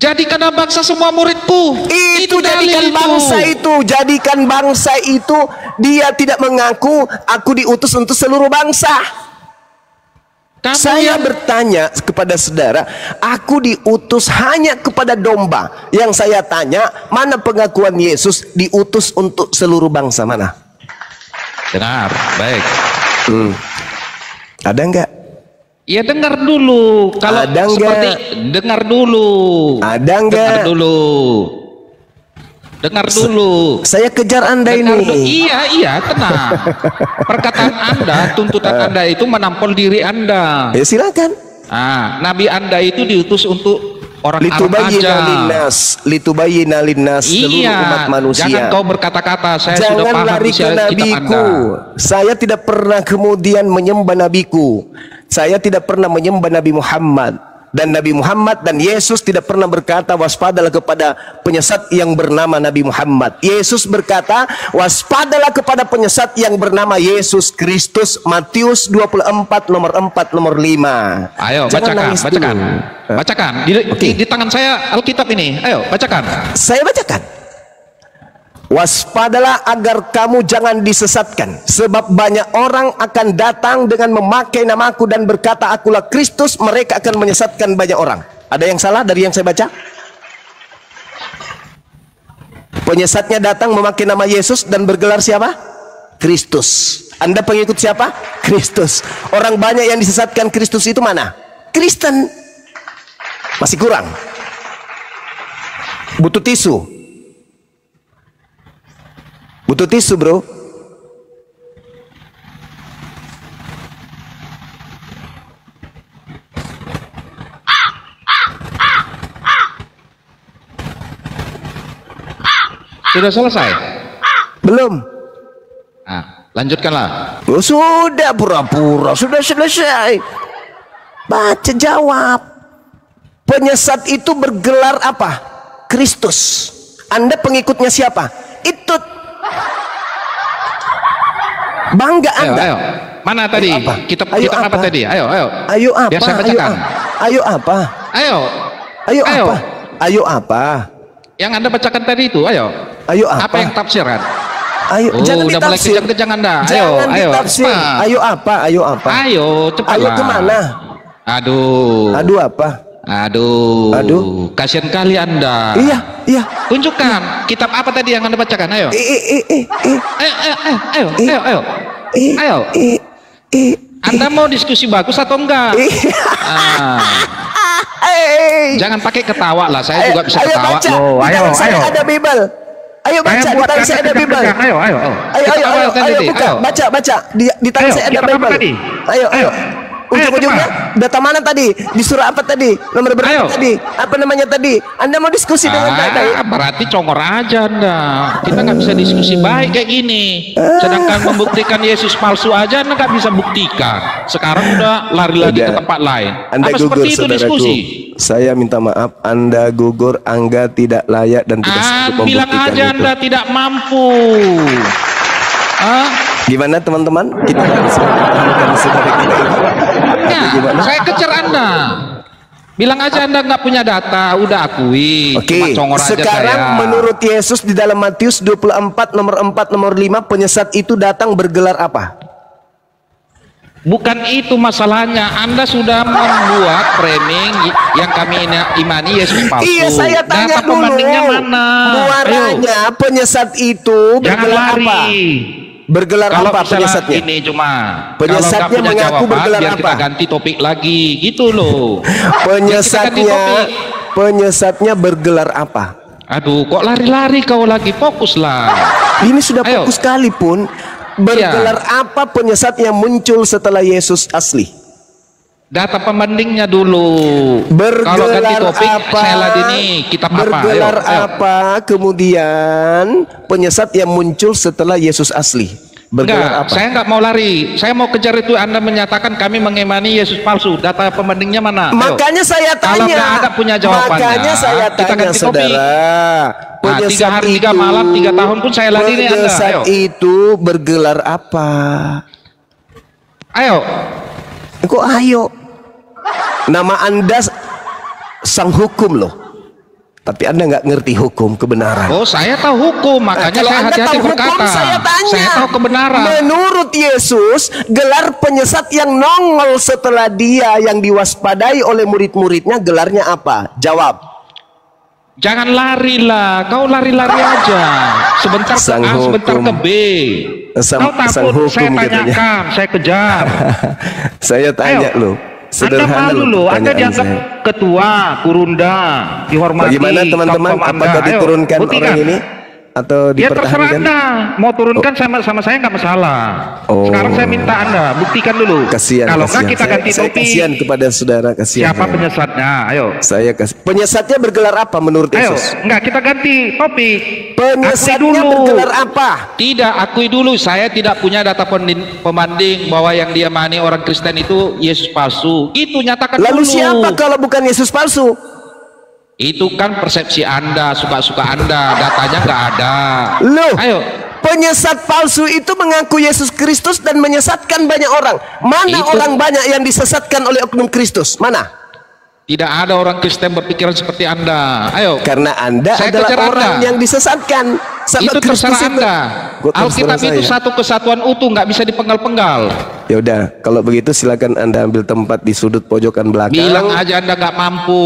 Jadikanlah bangsa semua muridku. Itu jadikan bangsa itu. Jadikan bangsa itu. Dia tidak mengaku aku diutus untuk seluruh bangsa. Saya bertanya kepada saudara, aku diutus hanya kepada domba. Yang saya tanya, mana pengakuan Yesus diutus untuk seluruh bangsa, mana? Dengar, baik. Ada enggak? Ya dengar dulu. Kalau ada seperti dengar dulu. Ada enggak? Dengar dulu. Dengar dulu. Saya kejar Anda dengar ini. Iya, tenang. Perkataan Anda, tuntutan Anda itu menampol diri Anda. Ya silakan. Nabi Anda itu diutus untuk orang Arab aja. Litubayyina linnas seluruh umat manusia. Jangan kau berkata-kata, saya jangan sudah paham lari ke nabiku. Saya tidak pernah kemudian menyembah nabiku. Saya tidak pernah menyembah Nabi Muhammad. Dan Nabi Muhammad dan Yesus tidak pernah berkata waspadalah kepada penyesat yang bernama Nabi Muhammad. Yesus berkata waspadalah kepada penyesat yang bernama Yesus Kristus. Matius 24 nomor 4 nomor 5. Ayo bacakan. Di tangan saya Alkitab ini. Ayo bacakan. Saya bacakan. Waspadalah agar kamu jangan disesatkan, sebab banyak orang akan datang dengan memakai namaku dan berkata akulah Kristus, mereka akan menyesatkan banyak orang. Ada yang salah dari yang saya baca? Penyesatnya datang memakai nama Yesus dan bergelar siapa? Kristus. Anda pengikut siapa? Kristus. Orang banyak yang disesatkan Kristus itu mana? Kristen. Masih kurang. Butuh tisu. Butuh tisu, bro. Sudah selesai? Belum. Lanjutkanlah. Oh, sudah pura-pura. Sudah selesai. Baca jawab. Penyesat itu bergelar apa? Kristus. Anda pengikutnya siapa? Itu. Bangga Anda. Ayo. Mana tadi? Kitab apa tadi? Ayo. Ayo apa? Biar saya bacakan. Ayo apa? Ayo apa? Yang Anda bacakan tadi itu, ayo. Ayo apa? Apa yang tafsirkan? Ayo, jangan udah mulai kejang-kejang Anda. Jangan ditafsir. Ayo apa? Ayo, cepat. Ayo kemana? Aduh apa? Aduh. Kasihan kali Anda. Iya. Tunjukkan kitab apa tadi yang Anda bacakan? Ayo. Ayo. Anda mau diskusi bagus atau enggak? Jangan pakai ketawa lah. Saya juga bisa ketawa. Ayo. Ada Bible. Ayo baca. Di tangan saya ada Bible. Ayo baca. Di tangan saya ada Bible. Ayo. Ujung-ujungnya data mana tadi? Di surah apa tadi? Nomor berapa tadi? Apa namanya tadi? Anda mau diskusi dengan data? Berarti congor aja Anda. Kita nggak bisa diskusi baik kayak gini. Sedangkan membuktikan Yesus palsu aja Anda nggak bisa buktikan. Sekarang udah lari lagi ke tempat lain. Anda apa gugur, seperti itu saudaraku. diskusi? Saya minta maaf, Anda gugur, Angga tidak layak dan tidak sanggup membuktikan bilang aja itu. Anda tidak mampu. Gimana teman-teman? Kita harus mempertahankan saudara kita ini. Saya kejar Anda. Bilang aja Anda nggak punya data, udah akui. Oke. Sekarang menurut Yesus di dalam Matius 24 nomor 4 nomor 5, penyesat itu datang bergelar apa? Bukan itu masalahnya. Anda sudah membuat framing yang kami imani Yesus palsu. Iya, saya tanya data dulu. Pembandingnya mana? Muaranya penyesat itu bergelar apa? Bergelar apa penyesatnya? Ini cuma penyesatnya mengaku bergelar biar apa? Kita ganti topik lagi, gitu loh. Penyesatnya bergelar apa? Aduh, kok lari-lari kau lagi? Fokuslah. Ini sudah fokus sekalipun. Bergelar apa penyesat yang muncul setelah Yesus asli? Data pembandingnya dulu. Kalau ganti topik, saya ladeni kitab apa? Bergelar apa kemudian penyesat yang muncul setelah Yesus asli? Bergelar apa? Saya nggak mau lari. Saya mau kejar itu. Anda menyatakan kami mengimani Yesus palsu. Data pembandingnya mana? Makanya saya tanya. Kalau nggak ada punya jawabannya, makanya saya tanya, saudara. Penyesat 3 hari 3 malam 3 tahun pun saya ladeni Anda. Penyesat itu bergelar apa? Ayo. Kok ayo? Nama Anda sang hukum loh. Tapi Anda nggak ngerti hukum kebenaran. Oh, saya tahu hukum, makanya Kalau saya Anda hati-hati tahu berkata. hukum, saya tanya. Saya tahu kebenaran. Menurut Yesus, gelar penyesat yang nongol setelah dia yang diwaspadai oleh murid-muridnya, gelarnya apa? Jawab. Jangan lari lah, kau lari-lari aja. Sebentar ke Sang A, sebentar hukum. ke B. Sang Kau hukum takut saya katanya. tanyakan, saya kejar. Saya tanya Ayo. loh. Anda Sederhana malu loh, Anda pertanyaan dianggap saya. ketua, kurunda, dihormati. Bagaimana teman-teman? kaum-kaum Anda. Apakah Ayo, diturunkan buktikan. orang ini atau Ya terserah dipertahankan? Anda, mau turunkan sama saya nggak masalah. Oh. Sekarang saya minta Anda buktikan dulu. Kasihan, Kalau nggak kita ganti saya topik. kasihan kepada saudara, kasihan. Siapa saya. penyesatnya? Ayo. Saya kasih. Penyesatnya bergelar apa menurut Ayo, Yesus? enggak kita ganti topik. Penyesatnya Akui dulu. bergelar apa? Tidak, akui dulu. Saya tidak punya data pembanding bahwa yang diamani orang Kristen itu Yesus palsu. Itu nyatakan Lalu dulu. siapa kalau bukan Yesus palsu? Itu kan persepsi Anda, suka-suka Anda. Datanya nggak ada. Loh, Ayo. penyesat palsu itu mengaku Yesus Kristus dan menyesatkan banyak orang. Mana Itu- orang banyak yang disesatkan oleh oknum Kristus? Mana? Tidak ada orang Kristen berpikiran seperti Anda. Ayo. Karena Anda Saya adalah kejar orang Anda. yang disesatkan. Sama Itu Kristus terserah itu. Anda. Gua terserah Alkitab itu saya. satu kesatuan utuh, nggak bisa dipenggal-penggal. Ya udah, kalau begitu silakan Anda ambil tempat di sudut pojokan belakang. Bilang aja Anda nggak mampu.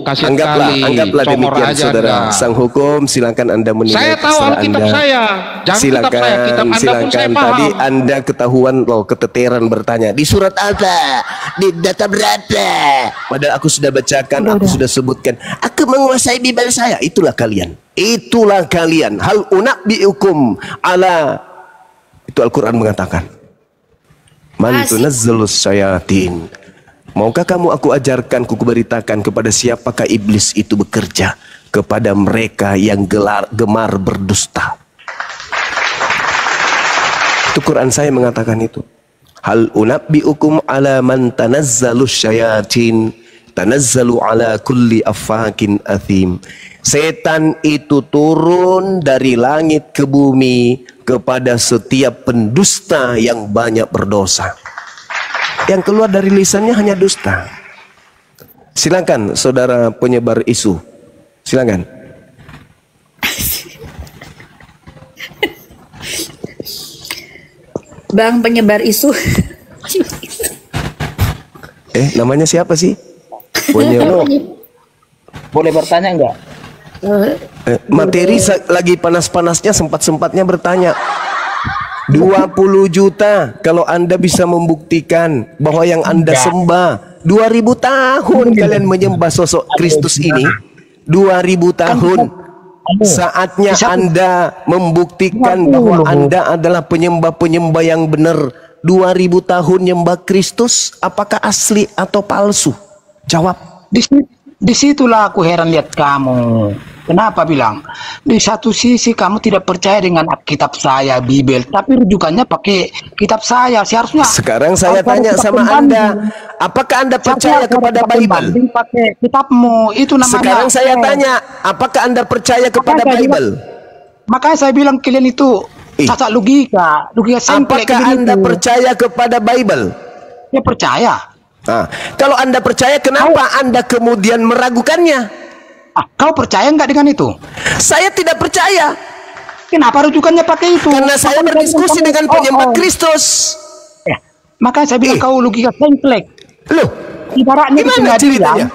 Kasihan kali. Anggaplah Comor demikian aja saudara. Anda. Sang hukum silakan Anda menilai. Saya tahu terserah Alkitab Anda. saya. Jangan kitab saya, kitab Anda pun saya Silakan. paham. Tadi Anda ketahuan loh keteteran bertanya di surat apa, di data berapa. Padahal aku sudah bacakan, aku sudah sebutkan. Aku menguasai Bible saya. Itulah kalian. Itulah kalian. Hal unabbiukum ala, itu Al-Quran mengatakan. Man tunazzalus syayatin. Maukah kamu aku ajarkan, ku beritakan kepada siapakah iblis itu bekerja? Kepada mereka yang gemar berdusta. Itu Quran saya mengatakan itu. Hal unabbiukum ala man tanazzalus syayatin. Tanazzalu ala kulli affakin athim. Setan itu turun dari langit ke bumi kepada setiap pendusta yang banyak berdosa. Yang keluar dari lisannya hanya dusta. Silakan saudara penyebar isu. Silakan. Bang penyebar isu. Namanya siapa sih? Boleh bertanya enggak? Materi lagi panas-panasnya, sempat-sempatnya bertanya. 20 juta kalau Anda bisa membuktikan bahwa yang Anda sembah 2000 tahun kalian menyembah sosok Kristus ini. 2000 tahun. Saatnya Anda membuktikan bahwa Anda adalah penyembah-penyembah yang benar. 2000 tahun nyembah Kristus, apakah asli atau palsu? Jawab. Disitulah aku heran lihat kamu. Kenapa bilang? Di satu sisi kamu tidak percaya dengan kitab saya, Bible, tapi rujukannya pakai kitab saya. Seharusnya. Sekarang saya tanya sama Anda, apakah Anda percaya kepada Bible? Pakai kitabmu itu namanya. Sekarang saya tanya, apakah Anda percaya kepada Bible? Makanya saya bilang kalian itu cacat logika semplek. Apakah Anda percaya kepada Bible? Ya percaya. Nah, kalau Anda percaya, kenapa Anda kemudian meragukannya? Kau percaya nggak dengan itu? Saya tidak percaya. Kenapa rujukannya pakai itu? Karena saya berdiskusi dengan penyembah Kristus. Makanya saya bilang kau logika semplek. Loh, Ibaratnya gimana ceritanya?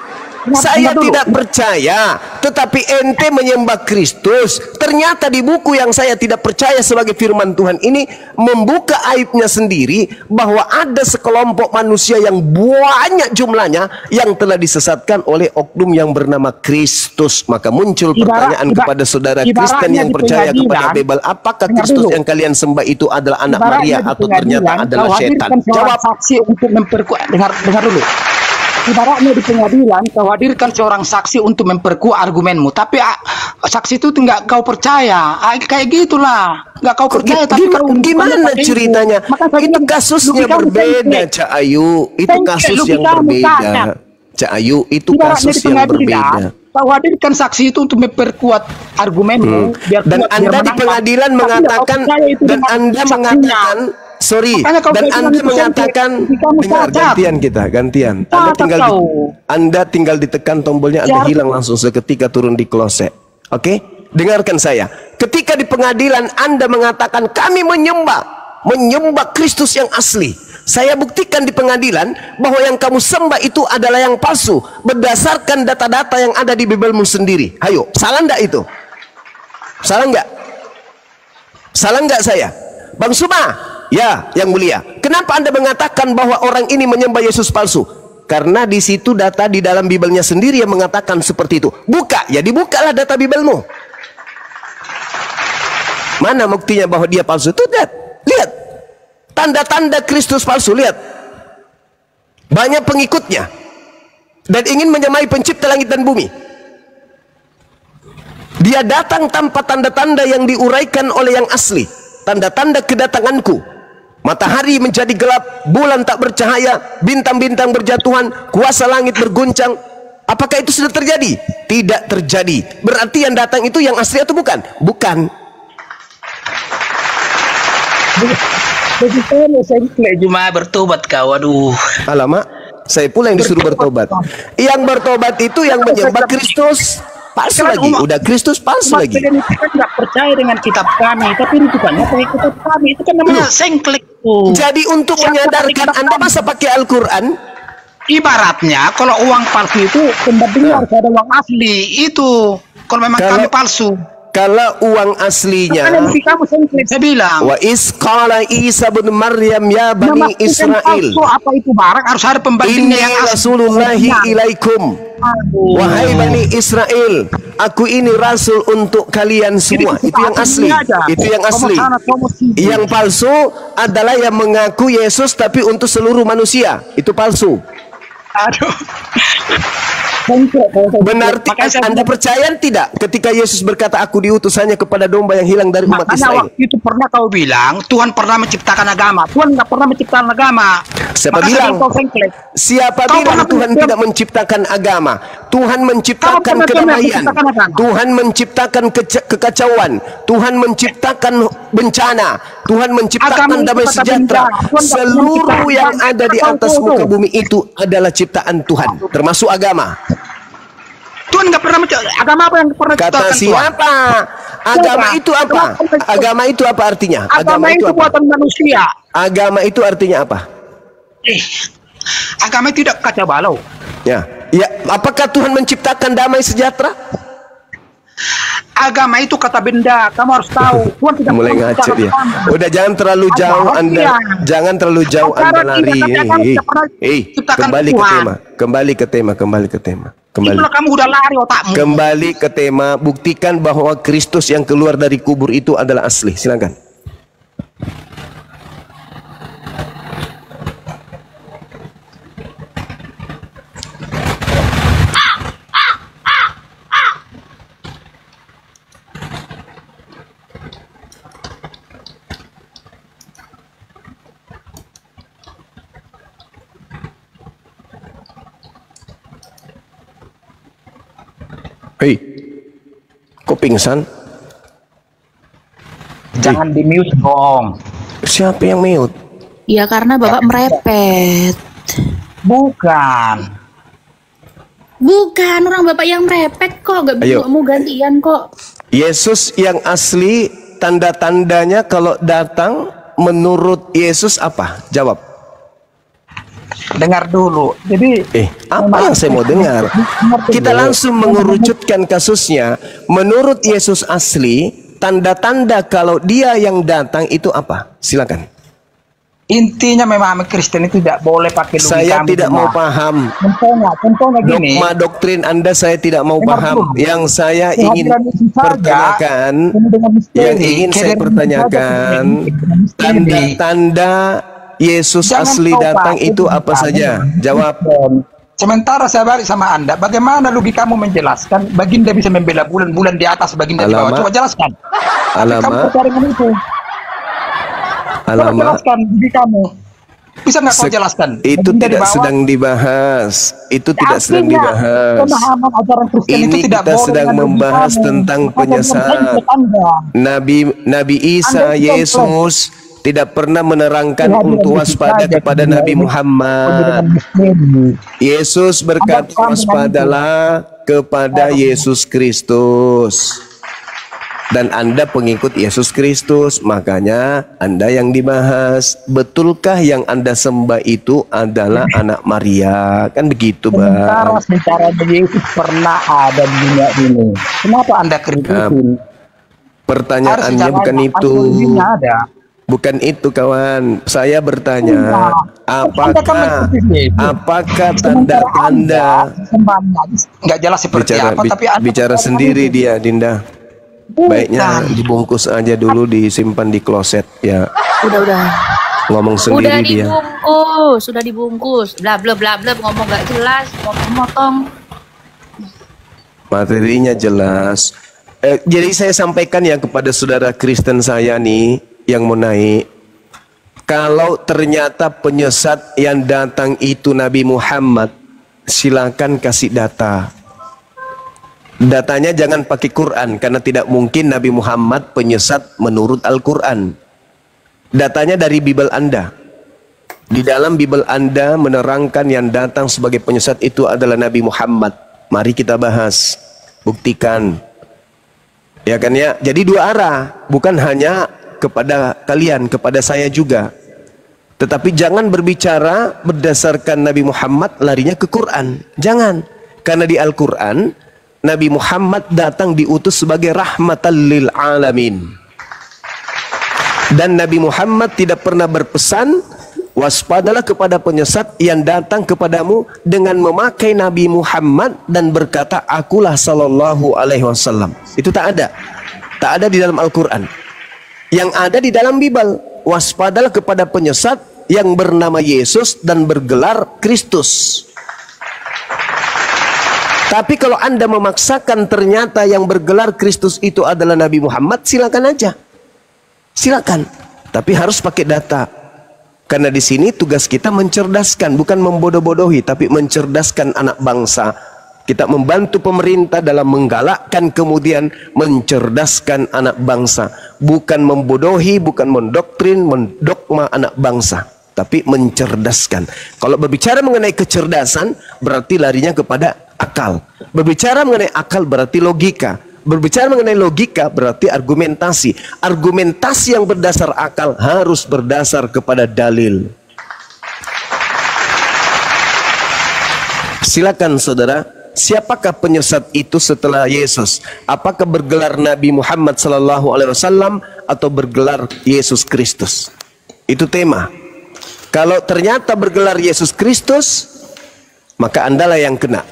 Saya dengar dulu. tidak percaya, tetapi ente menyembah Kristus. Ternyata di buku yang saya tidak percaya sebagai firman Tuhan ini membuka aibnya sendiri bahwa ada sekelompok manusia yang banyak jumlahnya yang telah disesatkan oleh oknum yang bernama Kristus. Maka muncul pertanyaan kepada saudara Kristen yang percaya kepada Bible, apakah Kristus yang kalian sembah itu adalah anak Maria atau ternyata adalah setan? Jawab. Saksi untuk memperkuat. Dengar dulu. Ibaratnya di pengadilan kau hadirkan seorang saksi untuk memperkuat argumenmu, tapi saksi itu nggak kau percaya. Kayak gitulah, nggak kau percaya. Tapi gimana ceritanya? Itu kasusnya berbeda, Cak Ayu. Itu kasus yang berbeda, Cak Ayu. Itu kasus yang berbeda. Kau hadirkan saksi itu untuk memperkuat argumenmu. Dan Anda di pengadilan mengatakan, dan Anda mengatakan sorry, Makanya kau dan bilang Anda itu mengatakan, sempit. Kamu dengar, cacat. gantian. Cacat Anda tinggal ditekan tombolnya, Anda hilang langsung seketika turun di kloset. Oke? Dengarkan saya. Ketika di pengadilan Anda mengatakan kami menyembah Kristus yang asli. Saya buktikan di pengadilan bahwa yang kamu sembah itu adalah yang palsu berdasarkan data-data yang ada di Bibelmu sendiri. Ayo, salah enggak itu? Salah enggak? Salah enggak saya? Bang Suma, ya, yang mulia. Kenapa Anda mengatakan bahwa orang ini menyembah Yesus palsu? Karena di situ data di dalam Bibelnya sendiri yang mengatakan seperti itu. Buka, ya dibukalah data Bibelmu. Mana buktinya bahwa dia palsu? Itu lihat. Tanda-tanda Kristus palsu, lihat. Banyak pengikutnya. Dan ingin menyamai pencipta langit dan bumi. Dia datang tanpa tanda-tanda yang diuraikan oleh yang asli. Tanda-tanda kedatanganku. Matahari menjadi gelap, bulan tak bercahaya, bintang-bintang berjatuhan, kuasa langit berguncang. Apakah itu sudah terjadi? Tidak terjadi. Berarti yang datang itu yang asli atau bukan? Bukan. Cuma bertobat kau, aduh. Alamak, saya pula yang disuruh bertobat. Yang bertobat itu yang menyembah Kristus palsu lagi. Udah Kristus palsu lagi. Kita nggak percaya dengan kitab kami, tapi itu kan pakai kitab kami. Itu kan namanya sengklek tuh. Jadi untuk menyadarkan Anda masa pakai Al-Quran? Ibaratnya kalau uang palsu itu pembandingnya harus ada uang asli. Itu kalau memang kami palsu. Kalau uang aslinya, kamu sengklek, saya bilang. wa isqala Isa bin Maryam ya bani Israel. Apa itu barang harus ada pembandingnya yang asli. Rasulullahi ilaikum. Wahai bani Israel, aku ini rasul untuk kalian semua. Itu yang asli. Itu yang asli. Yang palsu adalah yang mengaku Yesus tapi untuk seluruh manusia. Itu palsu. Aduh. Benar, Anda percaya tidak ketika Yesus berkata aku diutus hanya kepada domba yang hilang dari umat Israel? Waktu itu pernah kau bilang Tuhan pernah menciptakan agama. Tuhan nggak pernah menciptakan agama. Siapa bilang? Siapa bilang Tuhan tidak menciptakan agama? Tuhan menciptakan kedamaian. Tuhan menciptakan kekacauan. Tuhan menciptakan bencana. Tuhan menciptakan damai sejahtera. Seluruh yang ada di atas muka bumi itu adalah ciptaan Tuhan, termasuk agama. Tuhan nggak pernah agama apa yang pernah kata siapa? Agama itu apa? Agama itu apa artinya? Agama itu buatan manusia. Agama itu artinya apa? Agama itu tidak kacau balau. Ya, apakah Tuhan menciptakan damai sejahtera? Agama itu kata benda, kamu harus tahu. Tuhan tidak mulai ngaco dia. Udah jangan terlalu jauh Anda, jangan terlalu jauh Anda lari. Kembali ke tema. Itulah kamu udah lari otakmu. Kembali ke tema, buktikan bahwa Kristus yang keluar dari kubur itu adalah asli. Silakan. Hei, kok pingsan? Jangan di mute dong. Siapa yang mute? Ya karena Bapak merepet. Bukan, orang Bapak yang merepet kok. Gak mau gantian kok. Yesus yang asli, tanda-tandanya kalau datang menurut Yesus apa? Jawab. Dengar dulu. Jadi apa yang saya mau dengar? Kita langsung mengerucutkan kasusnya. Menurut Yesus asli, tanda-tanda kalau dia yang datang itu apa? Silakan. Intinya memahami Kristen itu tidak boleh pakai logika. Saya tidak mau paham. Contohnya gini. Dogma doktrin Anda saya tidak mau paham. Yang saya ingin pertanyakan, tanda-tanda Yesus asli datang itu apa saja? Jawab. Sementara saya balik sama Anda, bagaimana logikamu menjelaskan Baginda bisa membela bulan di atas, Baginda di bawah? Coba jelaskan. Alamak. Jelaskan logikamu. Bisa nggak kau jelaskan? Itu tidak sedang dibahas. Itu tidak sedang dibahas. Ini kita sedang membahas tentang penyesat. Nabi Isa, Yesus tidak pernah menerangkan untuk waspada kepada Nabi Muhammad. Yesus berkata waspadalah kepada Yesus Kristus. Dan Anda pengikut Yesus Kristus, makanya Anda yang dibahas. Betulkah yang Anda sembah itu adalah anak Maria? Kan begitu, Bang. Sementara Yesus pernah ada di dunia ini. Kenapa Anda kritikin? Pertanyaannya bukan itu. Bukan itu, kawan. Saya bertanya, apakah tanda-tanda? Nggak jelas seperti apa, tapi bicara sendiri dia, Dinda. Baiknya dibungkus aja dulu, disimpan di kloset ya. Udah. Ngomong sendiri dia. Sudah dibungkus. Bla bla bla bla, ngomong gak jelas, motong. Materinya jelas. Jadi saya sampaikan ya kepada saudara Kristen saya nih yang mau naik. Kalau ternyata penyesat yang datang itu Nabi Muhammad, silakan kasih data. Datanya jangan pakai Quran, karena tidak mungkin Nabi Muhammad penyesat menurut Al-Quran. Datanya dari Bible Anda. Di dalam Bible Anda menerangkan yang datang sebagai penyesat itu adalah Nabi Muhammad. Mari kita bahas, buktikan. Ya kan ya? Jadi dua arah, bukan hanya kepada kalian, kepada saya juga. Tetapi jangan berbicara berdasarkan Nabi Muhammad larinya ke Quran. Jangan. Karena di Al-Quran Nabi Muhammad datang diutus sebagai rahmatan lil alamin. Dan Nabi Muhammad tidak pernah berpesan waspadalah kepada penyesat yang datang kepadamu dengan memakai Nabi Muhammad dan berkata akulah sallallahu alaihi wasallam. Itu tak ada. Tak ada di dalam Al-Quran. Yang ada di dalam Bible, waspadalah kepada penyesat yang bernama Yesus dan bergelar Kristus. Tapi kalau Anda memaksakan ternyata yang bergelar Kristus itu adalah Nabi Muhammad, silakan aja. Silakan. Tapi harus pakai data. Karena di sini tugas kita mencerdaskan, bukan membodoh-bodohi, tapi mencerdaskan anak bangsa. Kita membantu pemerintah dalam menggalakkan kemudian mencerdaskan anak bangsa. Bukan membodohi, bukan mendoktrin, mendogma anak bangsa. Tapi mencerdaskan. Kalau berbicara mengenai kecerdasan, berarti larinya kepada akal. Berbicara mengenai akal berarti logika. Berbicara mengenai logika berarti argumentasi. Argumentasi yang berdasar akal harus berdasar kepada dalil. Silakan saudara, siapakah penyesat itu setelah Yesus? Apakah bergelar Nabi Muhammad sallallahu alaihi wasallam atau bergelar Yesus Kristus? Itu tema. Kalau ternyata bergelar Yesus Kristus, maka Andalah yang kena.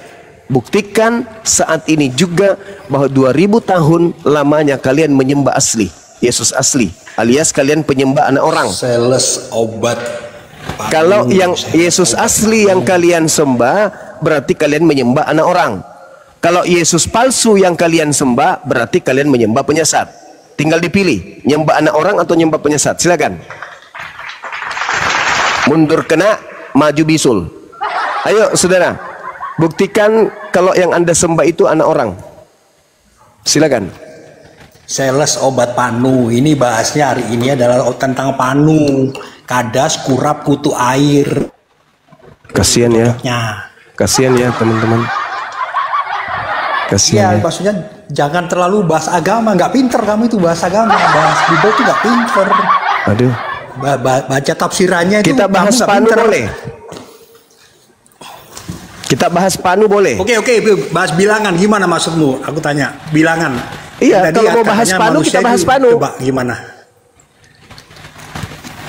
Buktikan saat ini juga bahwa 2000 tahun lamanya kalian menyembah asli, Yesus asli, alias kalian penyembah anak orang. Sales obat. Kalau yang Yesus asli yang kalian sembah, berarti kalian menyembah anak orang. Kalau Yesus palsu yang kalian sembah, berarti kalian menyembah penyesat. Tinggal dipilih, nyembah anak orang atau nyembah penyesat. Silakan. Mundur kena, maju bisul. Ayo saudara, buktikan kalau yang Anda sembah itu anak orang. Silakan. Sales obat panu. Ini bahasnya hari ini adalah tentang panu. Kadas, kurap, kutu air. Kasihan ya. Kasihan ya teman-teman. Kasihan. Ya, maksudnya jangan terlalu bahas agama. Nggak pinter kamu itu bahas agama. Bahas Bible itu nggak pinter. Aduh. Baca tafsirannya itu. Kita bahas panu boleh. Kita bahas panu boleh. Oke, bahas bilangan gimana maksudmu? Aku tanya bilangan. Iya, kalau mau bahas panu kita bahas panu. Coba gimana?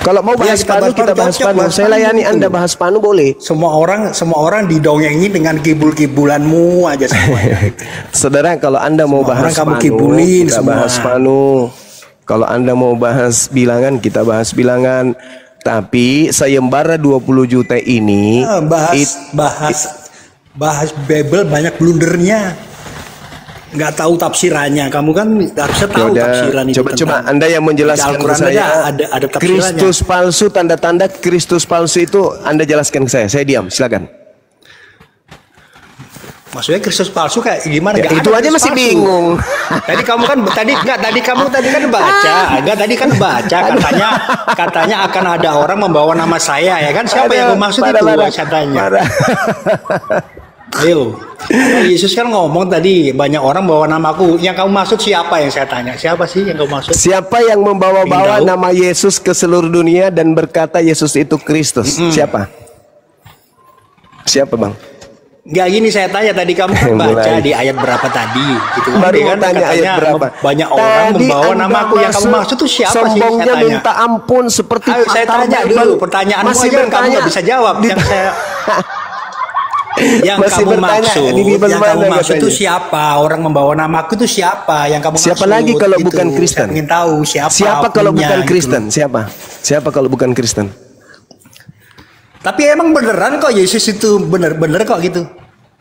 Kalau mau bahas panu kita bahas panu. Saya layani Anda bahas panu boleh. Semua orang didongengi dengan kibul-kibulanmu aja semuanya. Saudara, kalau Anda mau bahas panu, kita bahas panu. Kalau Anda mau bahas bilangan, kita bahas bilangan. Tapi sayembara 20 juta ini bahas Bible banyak blundernya. Nggak tahu tafsirannya. Kamu kan harusnya tahu tafsiran itu. Coba Anda yang menjelaskan ke saya. Ada Kristus palsu, tanda-tanda Kristus palsu itu Anda jelaskan ke saya. Saya diam, silakan. Maksudnya Kristus palsu kayak gimana? Ya, Nggak itu ada aja Kristus masih palsu. bingung. Tadi kamu kan tadi kan baca katanya akan ada orang membawa nama saya ya kan? Siapa yang kau maksud itu? Saya tanya. Ayo, Yesus kan ngomong tadi banyak orang bawa namaku. Yang kamu maksud siapa yang saya tanya? Siapa sih yang kamu maksud? Siapa yang membawa-bawa Ingin tahu? nama Yesus ke seluruh dunia dan berkata Yesus itu Kristus? Siapa? Siapa, Bang? Nggak gini saya tanya tadi kamu kan baca Mulai. di ayat berapa tadi? Gitu kan? Baru Dia mau kan tanya katanya ayat berapa. banyak orang Tadi membawa Anda namaku. Yang kamu maksud tuh siapa sih? Saya sombongnya tanya. minta ampun seperti Ayo saya pakar tanya Bible. dulu pertanyaanmu Masih aja kamu bertanya. nggak bisa jawab. Di- Yang saya yang Masih kamu bertanya, maksud, di Bible yang kamu mana maksud itu katanya? siapa? Orang membawa namaku itu siapa? Yang kamu Siapa maksud? lagi kalau Gitu. bukan Kristen? Saya ingin tahu siapa. Siapa kalau punya, bukan gitu Kristen? loh. Siapa? Siapa kalau bukan Kristen? Tapi emang beneran kok Yesus itu bener-bener kok gitu.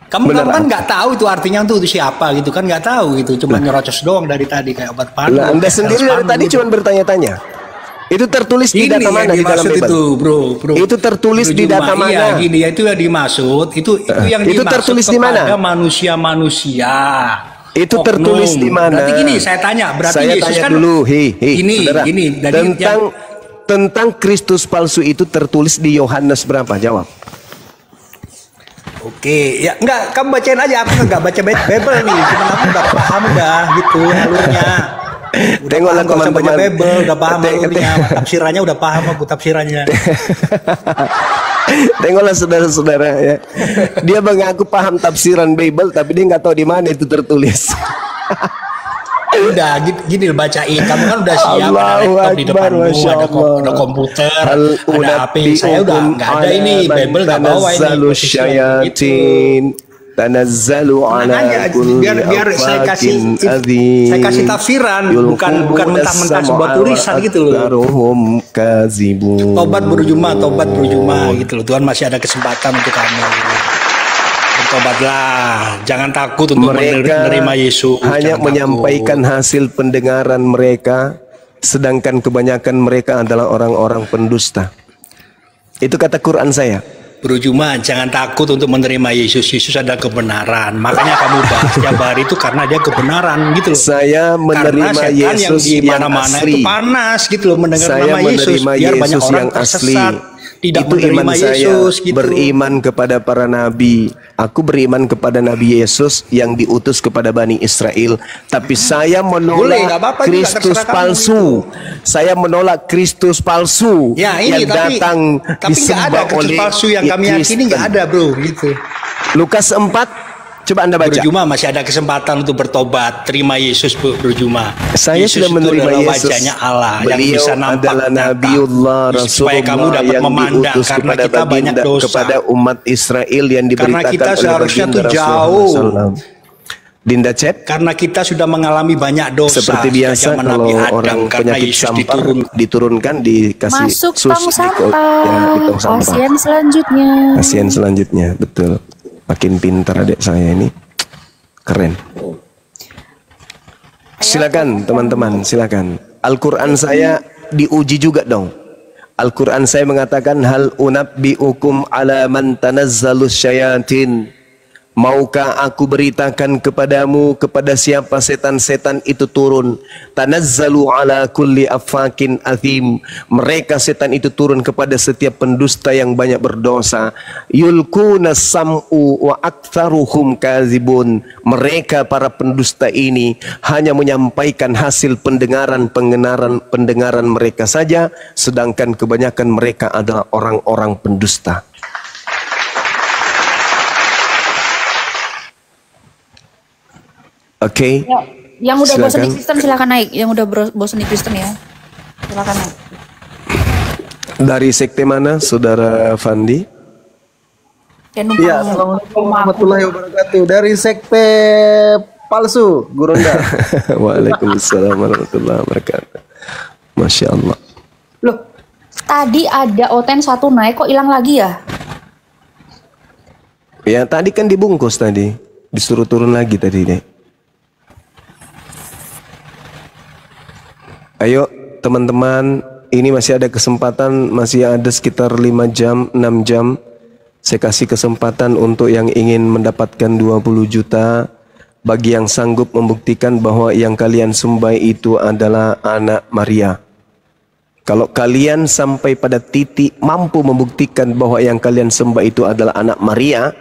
Kamu Bener kan apa? nggak tahu itu artinya itu siapa gitu kan nggak tahu gitu. Cuma nyerocos doang dari tadi kayak obat panas. Lah, Anda sendiri dari tadi cuma bertanya-tanya. Itu tertulis di data mana di dalam Bible? itu, bro. Itu tertulis di Bro, data Juma, mana? Iya, gini ya itu yang dimaksud. Itu yang Itu dimaksud tertulis di mana? kepada manusia-manusia. Itu Oknum. tertulis di mana? Berarti gini, saya tanya. Berarti Saya Yesus tanya kan dulu, hei, gini, saudara. Dari tentang Kristus palsu itu tertulis di Yohanes berapa? Jawab. Oke, ya enggak, kamu bacain aja. Aku enggak baca Bible nih. Cuma aku udah paham dah gitu alurnya. Udah Tengoklah paham, nggak usah baca teman-teman. Bible, udah paham Teng- alurnya. Tafsirannya udah paham aku tafsirannya. Tengoklah saudara-saudara ya. Dia mengaku paham tafsiran Bible tapi dia nggak tahu di mana itu tertulis. Udah gini bacain. Kamu kan udah siap ada Allahu laptop di Akbar, depanmu, Masya Allah. ada komputer, Hal ada HP. Saya udah nggak ada ini Bible nggak bawa ini. tanazzalu posisi gitu. syayatin tanazzalu ala Makanya, kulli biar saya kasih afakin azim. saya kasih tafsiran, bukan mentah-mentah sebuah tulisan gitu loh. Aktsaruhum kazibun. Tobat berjuma gitu loh. Tuhan masih ada kesempatan untuk kamu. Bertobatlah, jangan takut untuk Mereka menerima Yesus. hanya Jangan menyampaikan takut. hasil pendengaran mereka, sedangkan kebanyakan mereka adalah orang-orang pendusta. Itu kata Quran saya. Berjuma, jangan takut untuk menerima Yesus. Yesus adalah kebenaran. Makanya kamu bahas tiap hari itu karena dia kebenaran gitu loh. Saya menerima Karena setan Yesus yang di yang mana-mana asli. itu panas gitu loh mendengar Saya nama Yesus. menerima Biar banyak Yesus orang yang asli. tersesat, tidak Itu menerima iman saya. Yesus gitu. Beriman kepada para nabi. Aku beriman kepada Nabi Yesus yang diutus kepada Bani Israel. Tapi saya Boleh, menolak nggak apa-apa juga, Kristus terserah kamu palsu. Saya menolak Kristus palsu Ya ini yang datang tapi nggak ada disembah Kristus oleh palsu yang kami yakini Kristen. nggak ada bro gitu. Lukas 4, coba Anda baca. Berjuma masih ada kesempatan untuk bertobat, terima Yesus berjuma. Saya Yesus sudah itu menerima adalah Yesus. wajahnya Allah yang Beliau bisa nampak adalah nyata. Nabiullah Supaya kamu Rasulullah dapat yang memandang diutus karena kepada kita banyak baginda, dosa. kepada umat Israel yang Karena diberitakan kita oleh seharusnya baginda tuh Rasulullah jauh. SAW. Dinda chat. Karena kita sudah mengalami banyak dosa. Seperti biasa sejak kalau Nabi Adam, orang karena penyakit Yesus sampar diturunkan dikasih Masuk sus tong di sampah. tong sampah. Pasien selanjutnya. Pasien selanjutnya, betul. Makin pintar adik saya ini. Keren. Silakan teman-teman, silakan. Al-Quran saya diuji juga dong. Al-Quran saya mengatakan hal unabbiukum ala man tanazzalus syayatin. Maukah aku beritakan kepadamu kepada siapa setan-setan itu turun? Tanazzalu ala kulli affakin athim. Mereka setan itu turun kepada setiap pendusta yang banyak berdosa. Yulkuna sam'u wa aktsaruhum kazibun. Mereka para pendusta ini hanya menyampaikan hasil pendengaran mereka saja, sedangkan kebanyakan mereka adalah orang-orang pendusta. Oke. Ya, yang udah bosan di Silakan. Kristen silakan naik. Yang udah bosan di Kristen ya. Silakan naik. Dari sekte mana, Saudara Fandi? Dan Iya, numpang Assalamualaikum warahmatullahi wabarakatuh. Dari sekte palsu, Gurunda. Waalaikumsalam warahmatullahi wabarakatuh. Masya Allah. Loh, tadi ada Oten satu naik kok hilang lagi ya? Ya tadi kan dibungkus tadi, disuruh turun lagi tadi deh. Ayo teman-teman, ini masih ada kesempatan, masih ada sekitar 5 jam, 6 jam. Saya kasih kesempatan untuk yang ingin mendapatkan 20 juta. Bagi yang sanggup membuktikan bahwa yang kalian sembah itu adalah anak Maria. Kalau kalian sampai pada titik mampu membuktikan bahwa yang kalian sembah itu adalah anak Maria,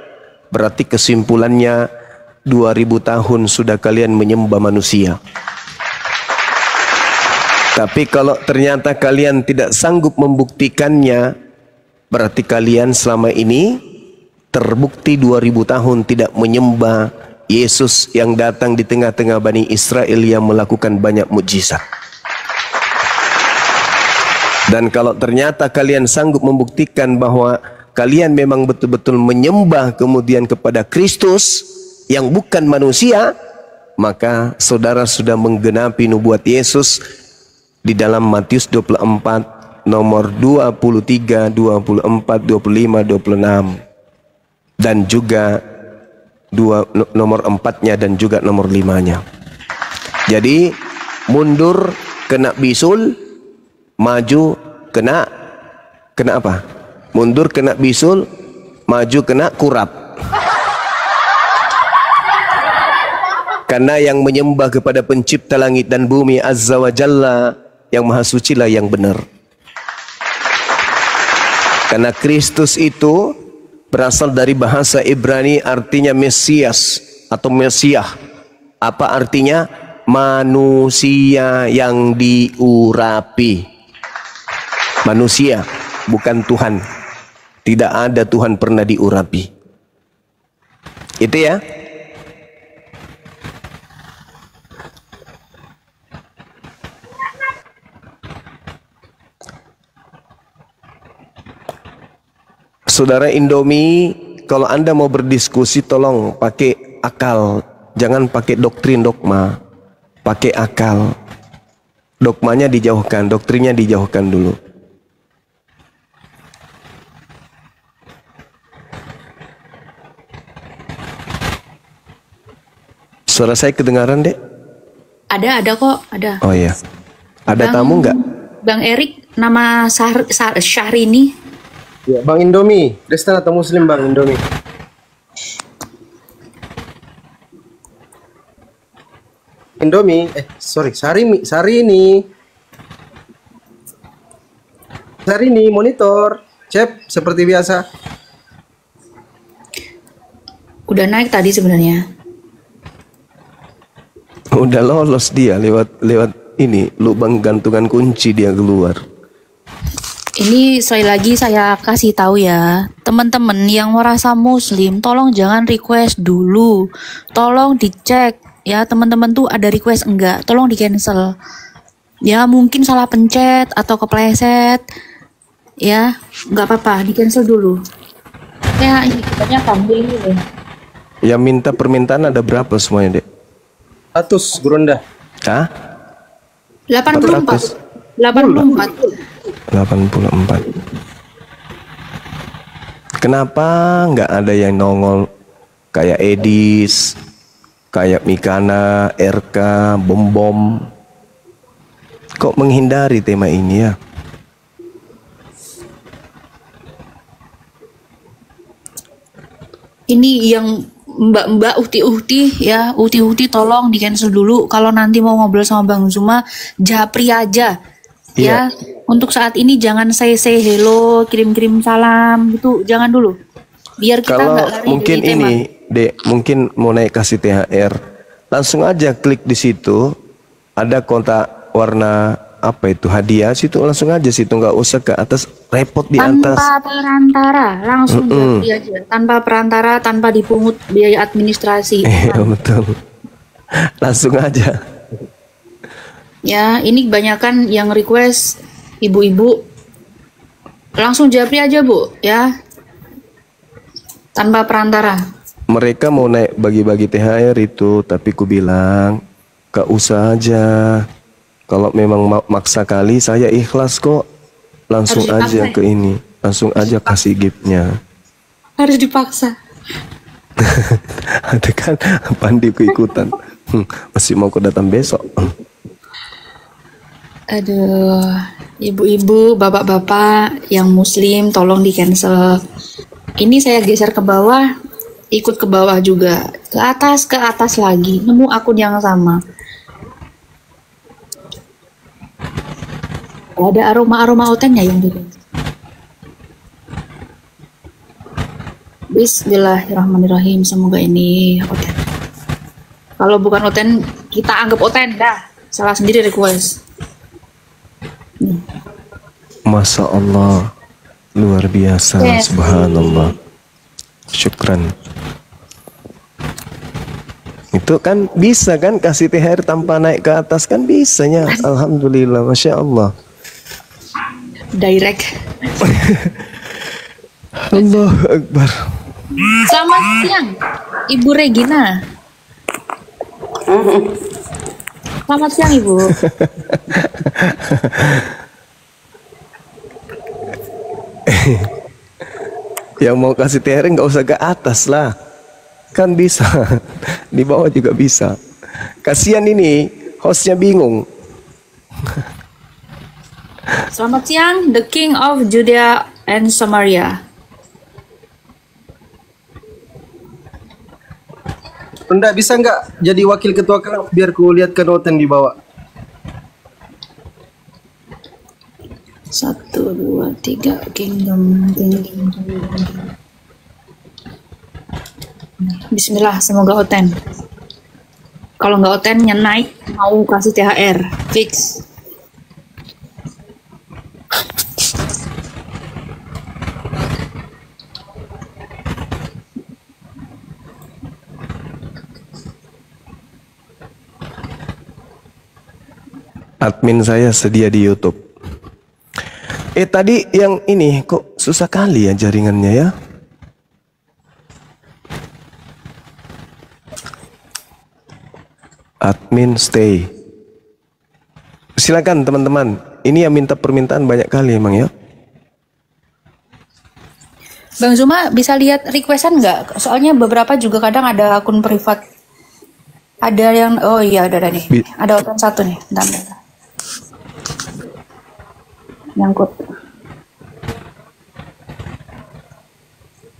berarti kesimpulannya 2000 tahun sudah kalian menyembah manusia. Tapi kalau ternyata kalian tidak sanggup membuktikannya, berarti kalian selama ini terbukti 2000 tahun tidak menyembah Yesus yang datang di tengah-tengah Bani Israel yang melakukan banyak mukjizat. Dan kalau ternyata kalian sanggup membuktikan bahwa kalian memang betul-betul menyembah kemudian kepada Kristus yang bukan manusia, maka saudara sudah menggenapi nubuat Yesus di dalam Matius 24 nomor 23, 24, 25, 26 dan juga nomor 4-nya dan juga nomor 5-nya. Jadi mundur kena bisul, maju kena apa? Mundur kena bisul, maju kena kurap. Karena yang menyembah kepada pencipta langit dan bumi Azza wa Jalla yang maha suci lah yang benar. Karena Kristus itu berasal dari bahasa Ibrani artinya Mesias atau Mesiah. Apa artinya? Manusia yang diurapi. Manusia, bukan Tuhan. Tidak ada Tuhan pernah diurapi. Itu ya. Saudara Indomie, kalau Anda mau berdiskusi tolong pakai akal, jangan pakai doktrin dogma, pakai akal. Dogmanya dijauhkan, doktrinnya dijauhkan dulu. Suara saya kedengaran, Dek? Ada kok, ada. Oh iya. Ada tamu nggak? Bang Erik, nama Syahrini. Ya, Bang Indomie, Kristen atau Muslim Bang Indomie? Indomie, Syahrini monitor, cep seperti biasa. Udah naik tadi sebenarnya. Udah lolos dia lewat ini lubang gantungan kunci dia keluar. Ini sekali lagi saya kasih tahu ya, teman-teman yang merasa Muslim, tolong jangan request dulu, tolong dicek ya teman-teman tuh ada request enggak, tolong di cancel. Ya mungkin salah pencet atau kepleset, ya nggak apa-apa, di cancel dulu. Ya ini banyak panggil dulu. Yang minta permintaan ada berapa semuanya, Dek? 100 Gurunda. Hah? 84. 84. Kenapa nggak ada yang nongol kayak Edis, kayak Mikana, RK, Bom? Kok menghindari tema ini ya? Ini yang Mbak Uhti ya, Uhti tolong di cancel dulu. Kalau nanti mau ngobrol sama Bang Zuma, japri aja. Ya, untuk saat ini jangan say hello, kirim salam gitu, jangan dulu. Biar kita kalau nggak lari mungkin dari tema. ini, Dek, mungkin mau naik kasih THR, langsung aja klik di situ, ada kotak warna apa itu hadiah, situ langsung aja situ, nggak usah ke atas, repot di atas. Tanpa perantara, langsung japri aja. Tanpa perantara, tanpa dipungut biaya administrasi. Iya betul, langsung aja. Ya, ini kebanyakan yang request ibu-ibu. Langsung japri aja, Bu, ya. Tanpa perantara. Mereka mau naik bagi-bagi THR itu, tapi ku bilang, gak usah aja. Kalau memang maksa kali, saya ikhlas kok. Langsung aja ke ini, langsung aja kasih giftnya. Harus dipaksa. Ada kan, Pandi keikutan. Masih mau ku datang besok. Aduh, ibu-ibu, bapak-bapak yang muslim tolong di cancel. Ini saya geser ke bawah, ikut ke bawah juga, ke atas lagi, nemu akun yang sama. Ada aroma otennya yang gitu. Bismillahirrahmanirrahim. Semoga ini oten. Kalau bukan oten, kita anggap oten dah. Salah sendiri request. Masya Allah, luar biasa, Yes. subhanallah. Syukran. Itu kan bisa kan kasih THR tanpa naik ke atas kan bisanya. Alhamdulillah, masya Allah. Direct. Allahu Akbar. Selamat siang, Ibu Regina. Selamat siang, Ibu. Yang mau kasih THR nggak usah ke atas lah, kan bisa. Di bawah juga bisa. Kasihan ini hostnya bingung. Selamat siang, the King of Judea and Samaria. Anda bisa nggak jadi wakil ketua kelas biar ku lihat kenoten di bawah. 1, 2, 3, Kingdom. Bismillah, semoga oten. Kalau nggak otennya naik, mau kasih THR, fix. Admin saya sedia di YouTube. Tadi yang ini kok susah kali ya jaringannya ya. Admin stay. Silakan teman-teman. Ini yang minta permintaan banyak kali emang ya. Bang Zuma bisa lihat requestan nggak? Soalnya beberapa juga kadang ada akun privat. Ada yang, oh iya ada nih. Ada open satu nih. Bentar. Nyangkut.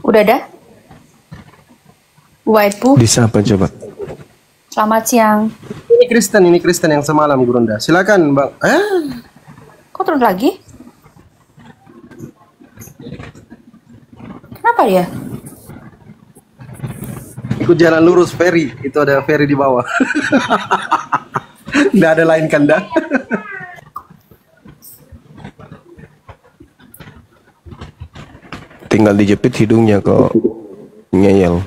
Udah ada? White Pooh. Di siapa coba? Selamat siang. Ini Kristen yang semalam Gurunda. Silakan Bang. Kok turun lagi? Kenapa ya? Ikut jalan lurus ferry. Itu ada ferry di bawah. Nggak ada lain kan dah. Tinggal dijepit hidungnya kok ngeyel.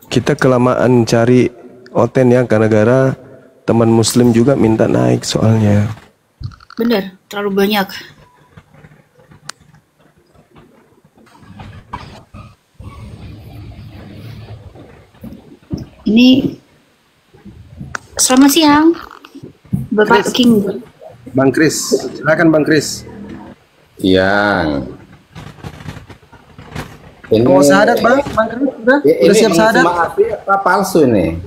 Kita kelamaan cari oten ya, gara-gara teman muslim juga minta naik soalnya. Bener, terlalu banyak. Ini selamat siang, Bapak King. Bang Kris, silakan Bang Kris. Yang ini Mau syahadat Bang Kris udah siap syahadat? asli apa palsu nih?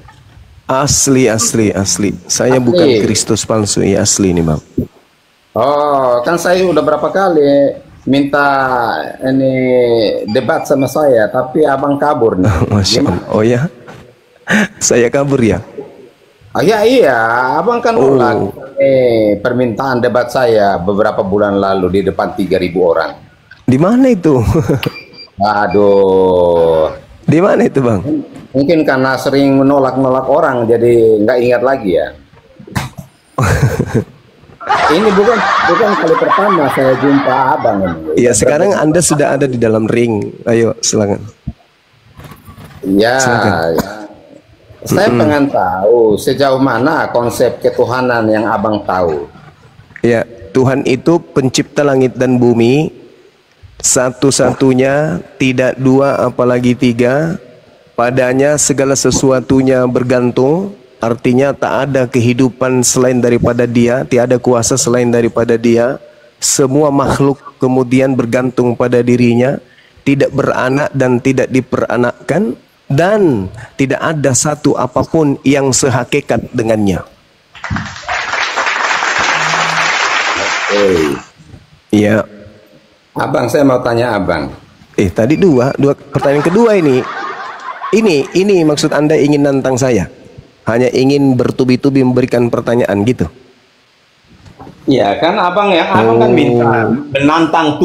Asli. Saya bukan Kristus palsu, ya asli ini Bang. Oh, kan saya udah berapa kali minta ini debat sama saya, tapi abang kabur nih. Masya Allah. Oh ya, saya kabur ya. Iya, abang kan ulang permintaan debat saya beberapa bulan lalu di depan 3.000 orang. Di mana itu? Aduh. Di mana itu Bang? Mungkin karena sering menolak-nolak orang, jadi nggak ingat lagi ya. Ini bukan kali pertama saya jumpa abang ini. Iya, sekarang Anda sudah ada di dalam ring. Ayo, silakan. Ya. Saya pengen tahu sejauh mana konsep ketuhanan yang abang tahu. Ya, Tuhan itu pencipta langit dan bumi, satu-satunya, tidak dua apalagi tiga. Padanya segala sesuatunya bergantung, artinya tak ada kehidupan selain daripada Dia, tiada kuasa selain daripada Dia. Semua makhluk kemudian bergantung pada dirinya, tidak beranak dan tidak diperanakkan, dan tidak ada satu apapun yang sehakikat dengannya. Iya. Abang, saya mau tanya abang. Tadi dua pertanyaan kedua ini. Ini maksud Anda ingin nantang saya? Hanya ingin bertubi-tubi memberikan pertanyaan gitu? Iya kan abang kan minta menantang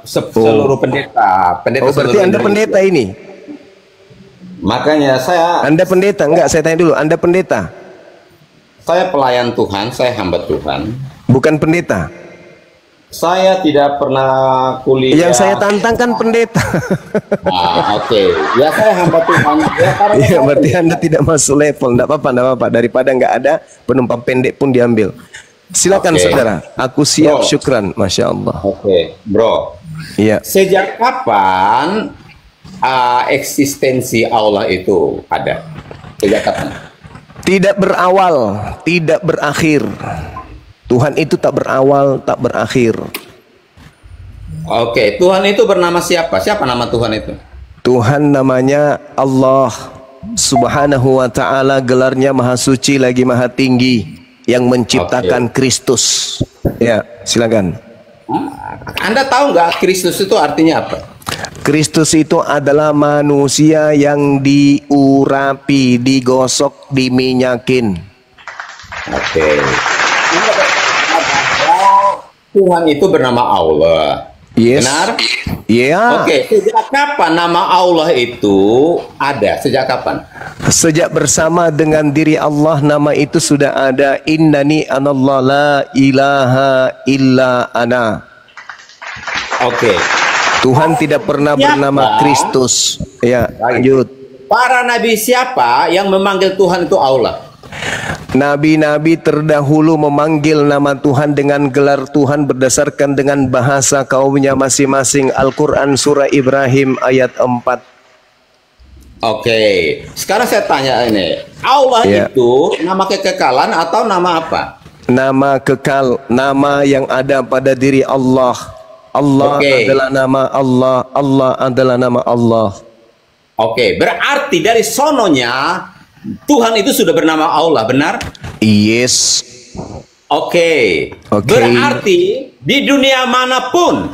seluruh pendeta. Berarti Anda pendeta ini? Makanya Anda pendeta? Enggak, saya tanya dulu. Anda pendeta? Saya pelayan Tuhan, saya hamba Tuhan. Bukan pendeta? Saya tidak pernah kuliah. Yang saya tantang kan pendeta. Oke. Ya saya hamba Tuhan. Ya, berarti Anda tidak masuk level. Enggak apa-apa. Daripada nggak ada penumpang pendek pun diambil. Silakan saudara. Aku siap, bro. Syukran. Masya Allah. Oke, bro. Iya. Sejak kapan eksistensi Allah itu ada? Sejak kapan? Tidak berawal, tidak berakhir. Tuhan itu tak berawal, tak berakhir. Oke, Tuhan itu bernama siapa? Siapa nama Tuhan itu? Tuhan namanya Allah Subhanahu wa ta'ala, gelarnya Maha Suci lagi Maha Tinggi, yang menciptakan Kristus. Ya, silakan. Anda tahu nggak Kristus itu artinya apa? Kristus itu adalah manusia yang diurapi, digosok, diminyakin. Oke. Tuhan itu bernama Allah. Yes. Benar? Iya. Oke, sejak kapan nama Allah itu ada? Sejak kapan? Sejak bersama dengan diri Allah, nama itu sudah ada. Innani anallah la ilaha illa ana. Oke. Tuhan tidak pernah bernama Kristus. Ya, lanjut. Para nabi siapa yang memanggil Tuhan itu Allah? Nabi-nabi terdahulu memanggil nama Tuhan dengan gelar Tuhan berdasarkan dengan bahasa kaumnya masing-masing. Al-Quran surah Ibrahim ayat 4. Oke, sekarang saya tanya ini, Allah itu nama kekekalan atau nama apa? Nama kekal, nama yang ada pada diri Allah. Allah adalah nama Allah, Allah adalah nama Allah. Oke, berarti dari sononya Tuhan itu sudah bernama Allah, benar? Yes. Oke. Berarti di dunia manapun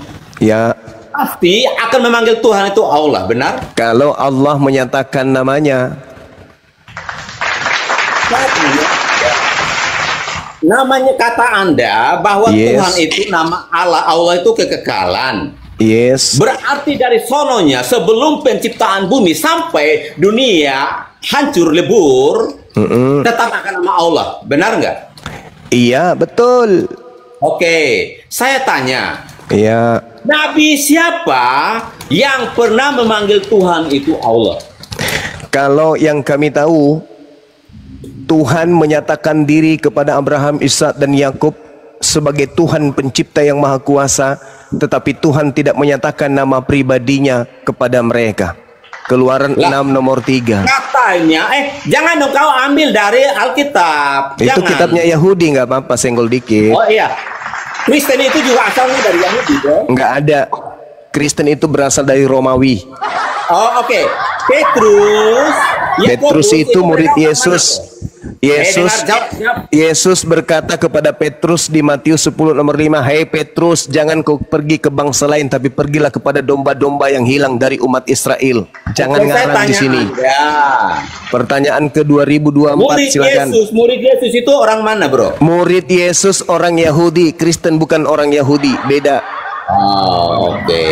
pasti akan memanggil Tuhan itu Allah, benar? Kalau Allah menyatakan namanya. Namanya kata Anda bahwa Tuhan itu nama Allah, Allah itu kekekalan. Yes. Berarti dari sononya sebelum penciptaan bumi sampai dunia hancur lebur, tetap akan nama Allah, benar nggak? Iya, betul. Oke, saya tanya. Iya. Nabi siapa yang pernah memanggil Tuhan itu Allah? Kalau yang kami tahu, Tuhan menyatakan diri kepada Abraham, Ishak dan Yakub sebagai Tuhan pencipta yang maha kuasa, tetapi Tuhan tidak menyatakan nama pribadinya kepada mereka. Keluaran 6 nomor 3. Katanya, jangan dong kau ambil dari Alkitab. Itu kitabnya Yahudi, nggak apa-apa, senggol dikit. Oh iya, Kristen itu juga asalnya dari Yahudi, bro? Nggak ada. Kristen itu berasal dari Romawi. Oh oke. Petrus itu murid Yesus. Yesus berkata kepada Petrus di Matius 10 nomor 5, "Hai Petrus, jangan kau pergi ke bangsa lain, tapi pergilah kepada domba-domba yang hilang dari umat Israel." Jangan ngarang di sini. Pertanyaan ke 2024, silakan. Murid Yesus itu orang mana, bro? Murid Yesus orang Yahudi, Kristen bukan orang Yahudi, beda. Oh, oke.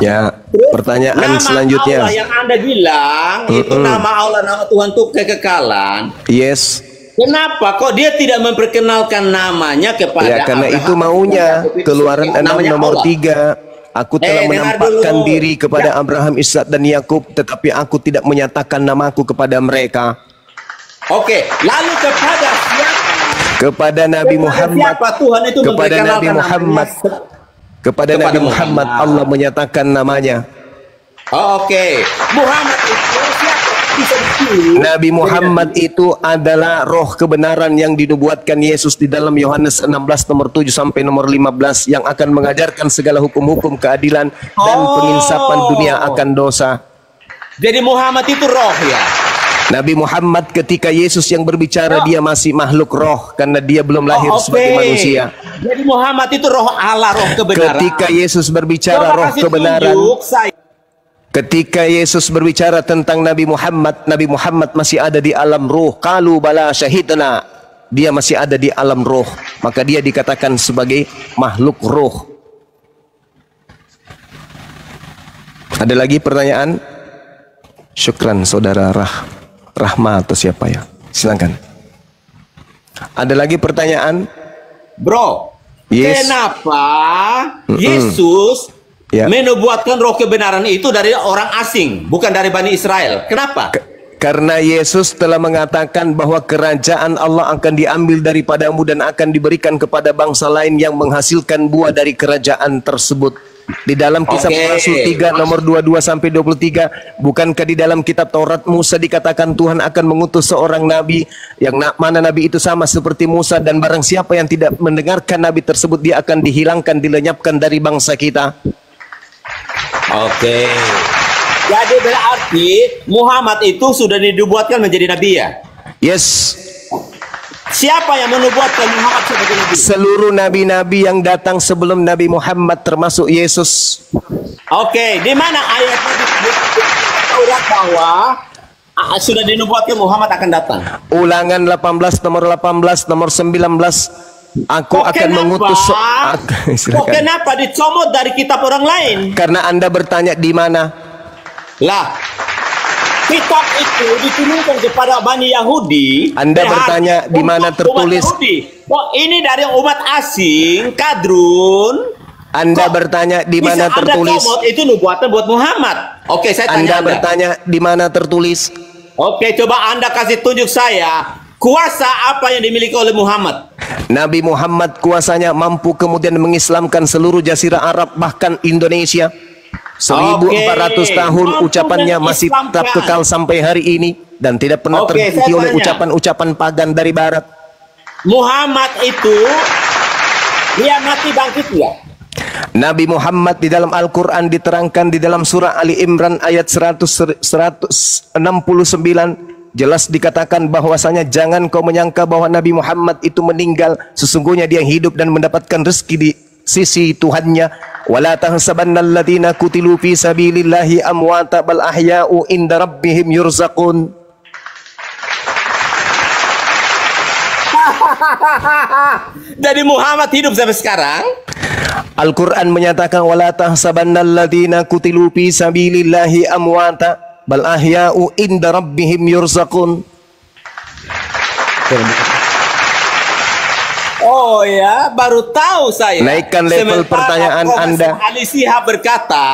Ya, pertanyaan selanjutnya. Nama Allah yang Anda bilang itu nama Allah, nama Tuhan itu kekekalan. Yes. Kenapa kok dia tidak memperkenalkan namanya kepada karena Abraham? Itu maunya. Keluaran 6 nomor 3. Aku telah menampakkan diri kepada Abraham, Ishak dan Yakub, tetapi aku tidak menyatakan namaku kepada mereka. Oke, lalu kepada siapa? Kepada Nabi Muhammad. Siapa Tuhan itu kepada Nabi Muhammad. Kepada Nabi Muhammad Allah menyatakan namanya. Oke. Muhammad itu siapa? Bisa Nabi Muhammad itu adalah roh kebenaran yang dinubuatkan Yesus di dalam Yohanes 16 nomor 7 sampai nomor 15, yang akan mengajarkan segala hukum-hukum keadilan dan penginsapan dunia akan dosa. Jadi Muhammad itu roh, ya? Nabi Muhammad ketika Yesus yang berbicara dia masih makhluk roh karena dia belum lahir sebagai manusia. Jadi Muhammad itu roh Allah, roh kebenaran. Ketika Yesus berbicara Coba roh kasih kebenaran, tunjuk saya. ketika Yesus berbicara tentang Nabi Muhammad masih ada di alam ruh. Qalu bala syahidna. Dia masih ada di alam ruh, maka dia dikatakan sebagai makhluk ruh. Ada lagi pertanyaan? Syukran saudara Rahma atau siapa ya? Silakan. Ada lagi pertanyaan? Bro, Yes. kenapa Yesus Ya. menubuatkan roh kebenaran itu dari orang asing, bukan dari Bani Israel? Kenapa? Karena Yesus telah mengatakan bahwa kerajaan Allah akan diambil daripadamu dan akan diberikan kepada bangsa lain yang menghasilkan buah dari kerajaan tersebut. Di dalam kisah Rasul 3 nomor 22 sampai 23, bukankah di dalam kitab Taurat Musa dikatakan Tuhan akan mengutus seorang nabi yang mana nabi itu sama seperti Musa, dan barang siapa yang tidak mendengarkan nabi tersebut dia akan dihilangkan, dilenyapkan dari bangsa kita. Oke. Jadi berarti Muhammad itu sudah dinubuatkan menjadi nabi ya? Yes. Siapa yang menubuatkan Muhammad sebagai nabi? Seluruh nabi-nabi yang datang sebelum Nabi Muhammad termasuk Yesus. Oke, di mana ayatnya di Taurat bahwa sudah dinubuatkan Muhammad akan datang? Ulangan 18 nomor 18 nomor 19. Aku akan mengutus Kok kenapa dicomot dari kitab orang lain? Karena Anda bertanya di mana? Lah, kitab itu diturunkan kepada Bani Yahudi. Anda bertanya di mana tertulis? Kok ini dari umat asing, kadrun? Anda bertanya di mana tertulis? Anda comot itu nubuatan buat Muhammad. Oke, saya tanya Anda bertanya di mana tertulis? Oke, coba Anda kasih tunjuk saya kuasa apa yang dimiliki oleh Muhammad. Nabi Muhammad kuasanya mampu kemudian mengislamkan seluruh jazirah Arab, bahkan Indonesia. 1400 tahun ucapannya masih tetap kekal sampai hari ini dan tidak pernah terganti oleh ucapan-ucapan pagan dari barat. Muhammad itu dia mati bangkit ya? Nabi Muhammad di dalam Al-Quran diterangkan di dalam surah Ali Imran ayat 169 jelas dikatakan bahwasanya jangan kau menyangka bahwa Nabi Muhammad itu meninggal, sesungguhnya dia hidup dan mendapatkan rezeki di sisi Tuhannya. Wala tahsabannal ladzina qutilu fi sabilillahi amwata bal ahya'u inda rabbihim yurzaqun. Jadi Muhammad hidup sampai sekarang. Al-Quran menyatakan wala tahsabannal ladzina qutilu fi sabilillahi amwata bal ahya'u inda rabbihim yurzaqun. Oh ya, baru tahu saya. Naikkan level pertanyaan Anda. Ali Shihab berkata,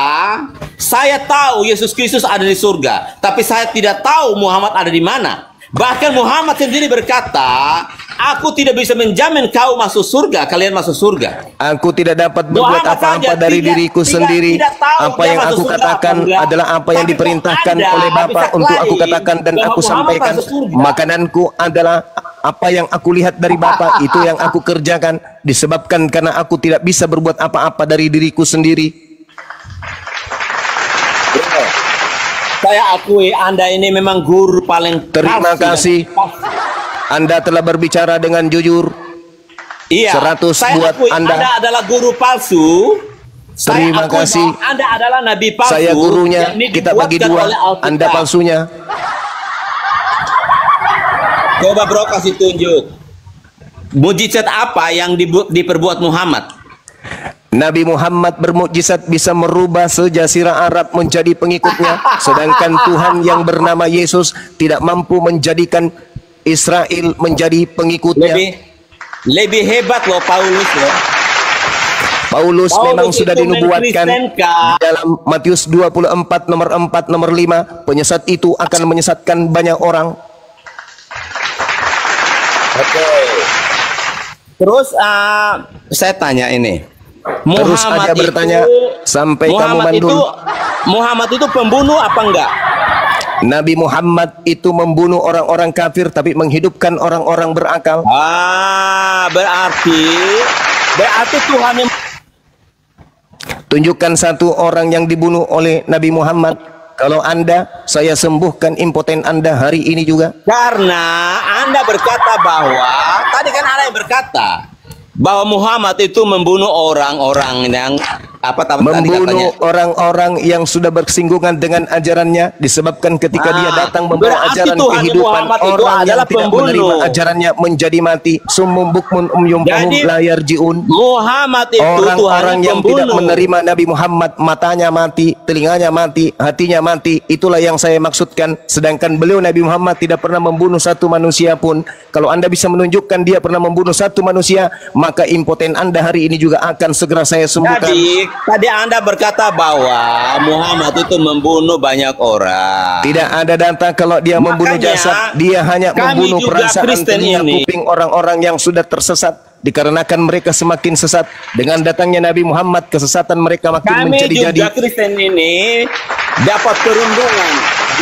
saya tahu Yesus Kristus ada di surga, tapi saya tidak tahu Muhammad ada di mana. Bahkan Muhammad sendiri berkata, aku tidak bisa menjamin kau masuk surga, kalian masuk surga. Aku tidak dapat berbuat apa-apa dari diriku sendiri. Apa yang aku katakan adalah apa yang diperintahkan oleh Bapa untuk aku katakan dan aku sampaikan. Makananku adalah apa yang aku lihat dari Bapa, itu yang aku kerjakan. Disebabkan karena aku tidak bisa berbuat apa-apa dari diriku sendiri. Saya akui Anda ini memang guru paling Terima kasih. Anda telah berbicara dengan jujur. Iya. 100 saya buat akui Anda. adalah guru palsu. Terima kasih. Anda adalah nabi palsu. Saya gurunya. Kita bagi dua. Anda palsunya. Coba bro kasih tunjuk. Mujizat apa yang diperbuat Muhammad? Nabi Muhammad bermukjizat bisa merubah sejazirah Arab menjadi pengikutnya, sedangkan Tuhan yang bernama Yesus tidak mampu menjadikan Israel menjadi pengikutnya. Lebih hebat loh Paulus loh. Paulus memang sudah dinubuatkan dalam Matius 24 nomor 4 nomor 5, penyesat itu akan menyesatkan banyak orang. Oke. Terus saya tanya ini. Terus Anda bertanya sampai kamu mandul. Muhammad itu pembunuh apa enggak? Nabi Muhammad itu membunuh orang-orang kafir tapi menghidupkan orang-orang berakal. Berarti Tuhan yang tunjukkan satu orang yang dibunuh oleh Nabi Muhammad. Kalau Anda, saya sembuhkan impoten Anda hari ini juga. Karena Anda berkata bahwa tadi kan Anda yang berkata bahwa Muhammad itu membunuh orang-orang yang membunuh orang-orang yang sudah bersinggungan dengan ajarannya, disebabkan ketika dia datang membawa ajaran kehidupan, orang yang tidak menerima ajarannya menjadi mati. Summum bukmun umyum fahum la yarji'un. Muhammad itu orang-orang yang tidak menerima Nabi Muhammad, matanya mati, telinganya mati, hatinya mati. Itulah yang saya maksudkan. Sedangkan beliau Nabi Muhammad tidak pernah membunuh satu manusia pun. Kalau Anda bisa menunjukkan dia pernah membunuh satu manusia, maka impoten Anda hari ini juga akan segera saya sembuhkan. Jadi tadi Anda berkata bahwa Muhammad itu membunuh banyak orang. Tidak ada data kalau dia membunuh jasad. Dia hanya membunuh perasaan, telinga, kuping orang-orang yang sudah tersesat. Dikarenakan mereka semakin sesat. Dengan datangnya Nabi Muhammad, kesesatan mereka makin menjadi-jadi. Kami juga Kristen ini dapat perundungan.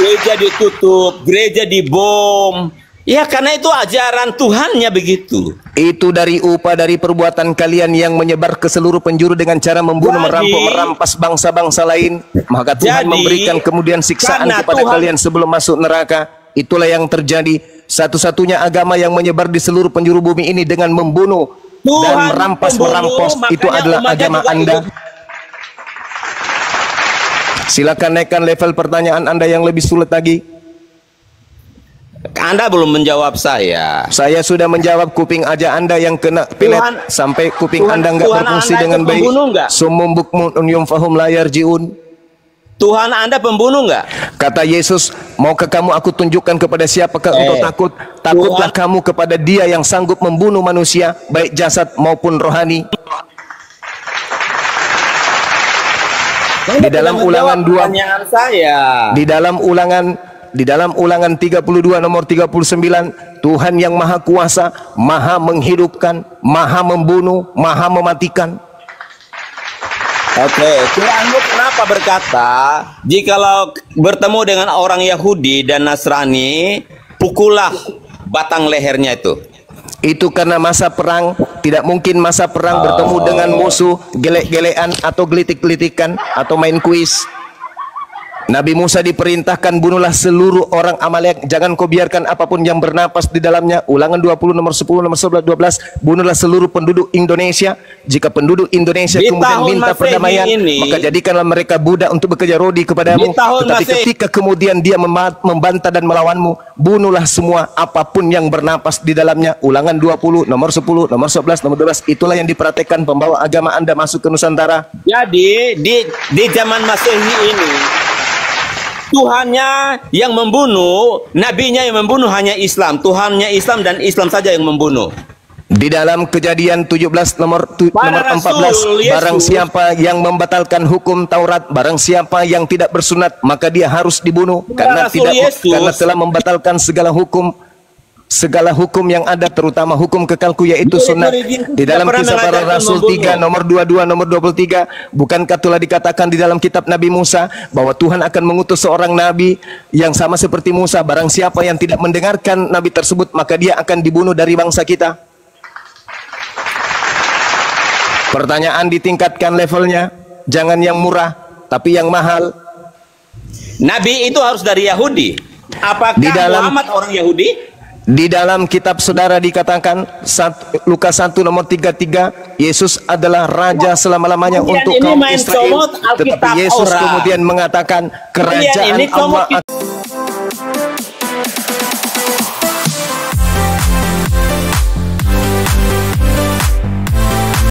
Gereja ditutup, gereja dibom. Ya karena itu ajaran Tuhannya begitu. Itu dari upah dari perbuatan kalian yang menyebar ke seluruh penjuru dengan cara membunuh, merampok, merampas bangsa-bangsa lain. Maka Tuhan memberikan kemudian siksaan kepada kalian sebelum masuk neraka. Itulah yang terjadi. Satu-satunya agama yang menyebar di seluruh penjuru bumi ini dengan membunuh dan merampas itu adalah agama Anda. Silakan naikkan level pertanyaan Anda yang lebih sulit lagi. Anda belum menjawab saya. Saya sudah menjawab. Kuping aja Anda yang kena pelet sampai kuping Anda nggak berfungsi dengan baik. Summum bukmun umyum fahum la yarji'un. Tuhan Anda pembunuh nggak? Kata Yesus, maukah kamu aku tunjukkan kepada siapakah untuk takut? Takutlah kamu kepada Dia yang sanggup membunuh manusia, baik jasad maupun rohani. Di dalam ulangan 2, di dalam ulangan 32 nomor 39, Tuhan yang maha kuasa, maha menghidupkan, maha membunuh, maha mematikan. Oke, Tuhanmu kenapa berkata jikalau bertemu dengan orang Yahudi dan Nasrani, pukullah batang lehernya itu? Itu karena masa perang. Tidak mungkin masa perang bertemu dengan musuh gelek-gelekan atau gelitik-gelitikan atau main kuis. Nabi Musa diperintahkan bunuhlah seluruh orang Amalek, jangan kau biarkan apapun yang bernapas di dalamnya. Ulangan 20 nomor 10 nomor 11 12. Bunuhlah seluruh penduduk Indonesia. Jika penduduk Indonesia kemudian minta perdamaian, maka jadikanlah mereka budak untuk bekerja rodi kepadamu. Tetapi ketika kemudian dia membantah dan melawanmu, bunuhlah semua apapun yang bernapas di dalamnya. Ulangan 20 nomor 10 nomor 11 nomor 12. Itulah yang diperhatikan pembawa agama Anda masuk ke Nusantara. Jadi di zaman Masehi ini Tuhannya yang membunuh, nabinya yang membunuh hanya Islam. Tuhannya Islam dan Islam saja yang membunuh. Di dalam Kejadian 17 nomor 14, barang siapa yang membatalkan hukum Taurat, barang siapa yang tidak bersunat, maka dia harus dibunuh karena telah membatalkan segala hukum yang ada, terutama hukum kekalku yaitu sunat. Di dalam Kisah Para Rasul 3 nomor 22 nomor 23, bukankah telah dikatakan di dalam kitab Nabi Musa bahwa Tuhan akan mengutus seorang nabi yang sama seperti Musa. Barang siapa yang tidak mendengarkan nabi tersebut, maka dia akan dibunuh dari bangsa kita. Pertanyaan ditingkatkan levelnya, jangan yang murah tapi yang mahal. Nabi itu harus dari Yahudi. Apakah Muhammad orang Yahudi? Di dalam kitab saudara dikatakan Lukas 1 nomor 33, Yesus adalah raja selama-lamanya untuk kaum Israel. Tetapi Yesus kemudian mengatakan kerajaan Allah